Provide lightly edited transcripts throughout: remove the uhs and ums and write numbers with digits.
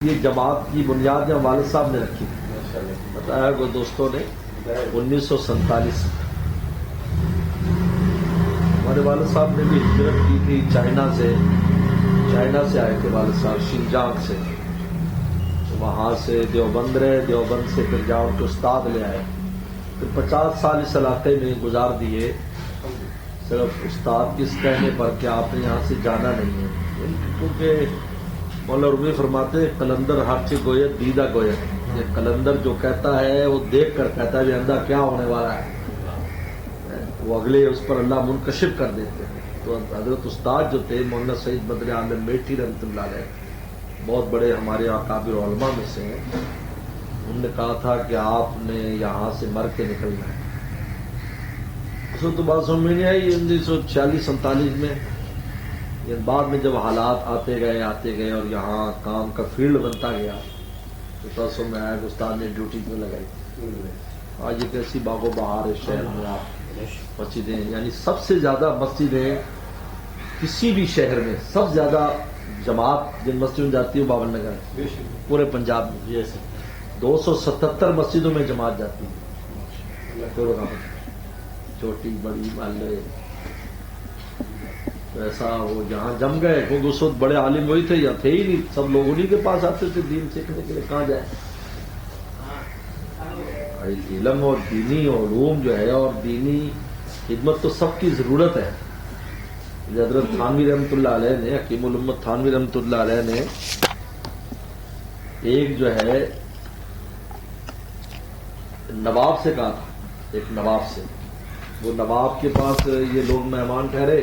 یہ جماعت کی بنیاد جو والد صاحب نے رکھی بتایا وہ دوستوں نے 1947 ہمارے والد صاحب نے بھی ہجرت کی تھی چائنا سے آئے تھے والد صاحب شنجانگ سے، وہاں سے دیوبند رہے، دیوبند سے پھر جاؤ کے استاد لے آئے، پھر 50 سال اس علاقے میں گزار دیے صرف استاد کس کہنے پر کہ آپ نے یہاں سے جانا نہیں ہے، کیونکہ مولا رومی فرماتے ہیں قلندر ہر چیز گویت دیدہ گویت، یہ قلندر جو کہتا ہے وہ دیکھ کر کہتا ہے اندر کیا ہونے والا ہے، وہ اگلے اس پر اللہ منکشف کر دیتے ہیں۔ تو حضرت استاد جو تھے مولانا سعید بدر عالم میٹھی رحمۃ اللہ علیہ، بہت بڑے ہمارے اکابر علماء میں سے ہیں، انہوں نے کہا تھا کہ آپ نے یہاں سے مر کے نکلنا ہے۔ اس وقت تو بات سمجھ میں نہیں آئی 1946-47 میں، بعد میں جب حالات آتے گئے اور یہاں کام کا فیلڈ بنتا گیا تو پرسوں میں آیا کہ استاد نے ڈیوٹی کیوں لگائی۔ آج ایک ایسی باغ و بہار ہے شہر میں، آپ مسجدیں یعنی سب سے زیادہ مسجدیں کسی بھی شہر میں سب سے زیادہ جماعت جن مسجدوں میں جاتی ہے وہ باون نگر ہے پورے پنجاب میں، 277 مسجدوں میں جماعت جاتی ہے، چھوٹی بڑی محلے ایسا وہ جہاں جم گئے، کیونکہ اس وقت بڑے عالم وہی تھے یا تھے ہی نہیں، سب لوگ انہیں کے پاس آتے تھے دین سیکھنے کے لیے، کہاں جائے۔ علم اور دینی علوم جو ہے اور دینی خدمت تو سب کی ضرورت ہے۔ حضرت تھانوی رحمۃ اللہ علیہ نے، حکیم الامت تھانوی رحمۃ اللہ علیہ نے ایک جو ہے نواب سے کہا تھا، ایک نواب سے، وہ نواب کے پاس یہ لوگ مہمان ٹھہرے،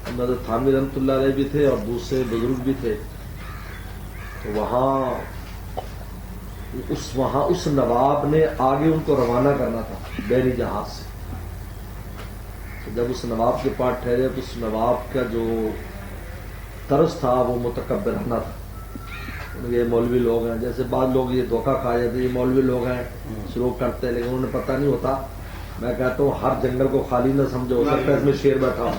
حضرت تھانوی رحمۃ اللہ علیہ بھی تھے اور دوسرے بزرگ بھی تھے، تو وہاں اس نواب نے آگے ان کو روانہ کرنا تھا بحری جہاز سے، تو جب اس نواب کے پاس ٹھہرے تو اس نواب کا جو طرز تھا وہ متکبرانہ تھا۔ یہ مولوی لوگ ہیں، جیسے بعض لوگ یہ دھوکہ کھا جاتے ہیں، یہ مولوی لوگ ہیں شروع کرتے ہیں، لیکن انہیں پتہ نہیں ہوتا۔ میں کہتا ہوں ہر جنگل کو خالی نہ سمجھو، ہو سکتا ہے اس میں شیر بیٹھا ہو،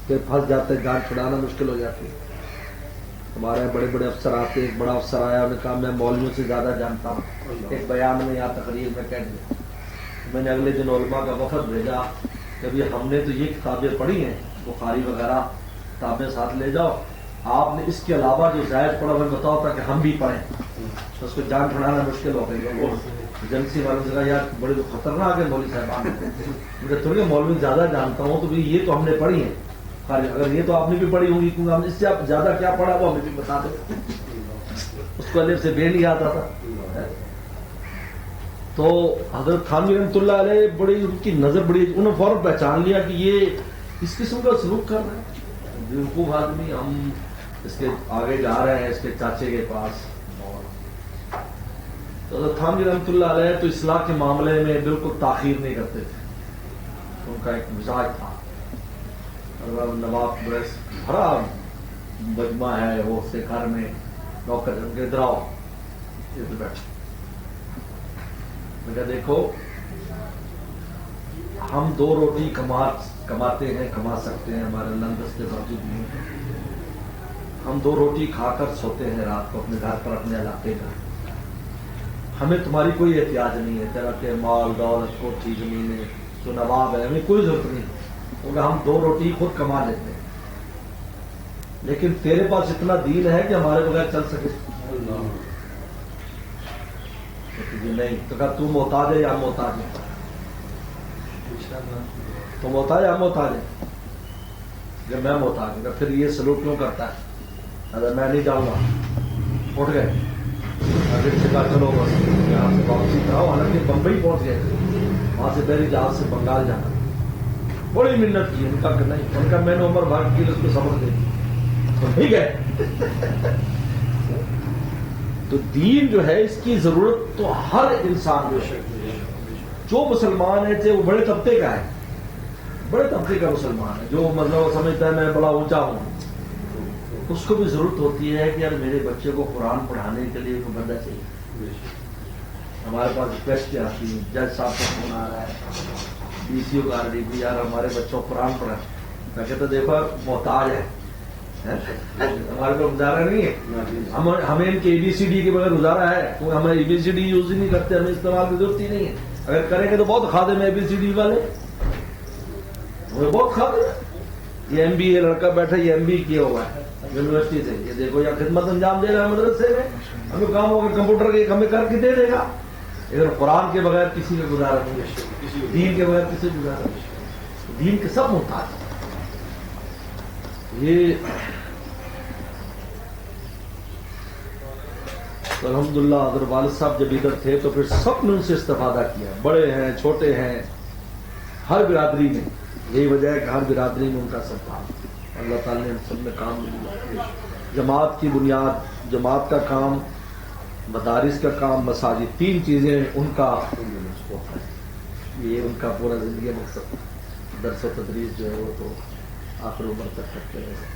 پھر پھنس جاتے ہیں، جان چھڑانا مشکل ہو جاتی ہے۔ ہمارے بڑے بڑے افسر آتے، ایک بڑا افسر آیا، انہوں نے کہا میں مولویوں سے زیادہ جانتا ہوں، ایک بیان میں یا تقریر میں کہہ دیا۔ میں نے اگلے دن علماء کا وفد بھیجا کہ ابھی ہم نے تو یہ کتابیں پڑھی ہیں، بخاری وغیرہ کتابیں ساتھ لے جاؤ، آپ نے اس کے علاوہ جو زائد پڑھا وہ بتاؤ تاکہ ہم بھی پڑھیں، تو اس کو جان چھڑانا مشکل ہو گئی۔ ایجنسی والوں سے کہا یار بڑے خطرناک ہے مولوی صاحب، مجھے تھوڑی مولوی زیادہ جانتا ہوں، تو یہ تو ہم نے پڑھی ہیں، اگر یہ تو آپ نے بھی پڑھی ہوگی، کیونکہ ہم اس سے آپ زیادہ کیا پڑھا وہ ہمیں بھی بتا دیں۔ اس کو الف سے بے نہیں آتا تھا۔ تو حضرت تھانوی رحمۃ اللہ علیہ بڑی ان کی نظر بڑی، انہوں نے فوراً پہچان لیا کہ یہ اس قسم کا سلوک کر رہا ہے، بیوقوف آدمی، ہم اس کے آگے جا رہے ہیں اس کے چاچے کے پاس۔ تو حضرت تھانوی رحمۃ اللہ علیہ تو اصلاح کے معاملے میں بالکل تاخیر نہیں کرتے تھے، ان کا ایک مزاج تھا۔ نواب بڑا مجمع ہے وہ سے گھر میں نوکر کے ادھر آؤ، ادھر بیٹھو۔ میں کہا دیکھو ہم 2 روٹی کماتے ہیں، کما سکتے ہیں، ہمارے لندس کے باوجود نہیں، ہم 2 روٹی کھا کر سوتے ہیں رات کو اپنے گھر پر، اپنے علاقے کا، ہمیں تمہاری کوئی احتیاج نہیں ہے، تیرا کہ مال دولت کوٹھی زمینیں تو نواب ہے، ہمیں کوئی ضرورت نہیں، کیونکہ ہم 2 روٹی خود کما لیتے ہیں، لیکن تیرے پاس اتنا دین ہے کہ ہمارے بغیر چل سکے؟ نہیں، تو کہا تو محتاج ہے یا ہم محتاج ہیں؟ تو محتاج ہے ہم محتاج ہیں؟ جب میں محتاج ہوں پھر یہ سلوک کیوں کرتا ہے؟ اگر میں نہیں جاؤں گا، اٹھ گئے، اگر سے کہا چلو بس یہاں سے واپسی کراؤ، حالانکہ بمبئی پہنچ گئے، وہاں سے بحری جہاز سے بنگال جانا، بڑی منت کی، ان کا نہیں، ان کا میں نے عمر بھر کی اس کو سبق دے تو ٹھیک ہے۔ تو دین جو ہے اس کی ضرورت تو ہر انسان جو مسلمان ہے، چاہے وہ بڑے طبقے کا ہے، بڑے طبقے کا مسلمان ہے، جو مطلب سمجھتا ہے میں بڑا اونچا ہوں، اس کو بھی ضرورت ہوتی ہے کہ یار میرے بچے کو قرآن پڑھانے کے لیے کوئی بندہ چاہیے۔ ہمارے پاس ریکویسٹ آتی ہے، جج صاحب کا فون آ رہا ہے، ڈی سی او کا آ رہی ہے، یار ہمارے بچوں کو قرآن پڑھائیں۔ میں کہتا دیکھو محتاج ہے، ہمارے کو گزارا نہیں ہے. ہمیں ان کے ABCD کے بغیر گزارا ہے, کیونکہ ہمیں ABCD یوز ہی نہیں کرتے, ہمیں استعمال کی ضرورت ہی نہیں ہے. اگر کریں گے تو بہت خادم ہیں ABCD والے, ہمیں بہت خادم ہے. یہ MBA لڑکا بیٹھا, یہ MBA کیا ہوا ہے یونیورسٹی سے, یہ دیکھو یا خدمت انجام دے رہا ہے مدرسے میں, ہمیں کام ہوگا کمپیوٹر کے ہمیں کر کے دے دے گا. لیکن قرآن کے بغیر کسی کا گزارا نہیں ہے, دین کے بغیر کسی کا گزارا نہیں ہے. دین کے سب محتاج ہیں. یہ تو الحمدللہ اگر والد صاحب جب ادھر تھے تو پھر سب نے ان سے استفادہ کیا, بڑے ہیں چھوٹے ہیں, ہر برادری میں. یہی وجہ ہے کہ ہر برادری میں ان کا سب اللہ تعالیٰ نے سب میں کام ملا. جماعت کی بنیاد, جماعت کا کام, مدارس کا کام, مساجد, 3 چیزیں ان کا ہوتا ہے. یہ ان کا پورا زندگی مقصد. درس و تدریس جو ہے وہ تو آخر عمر تک کرتے رہے.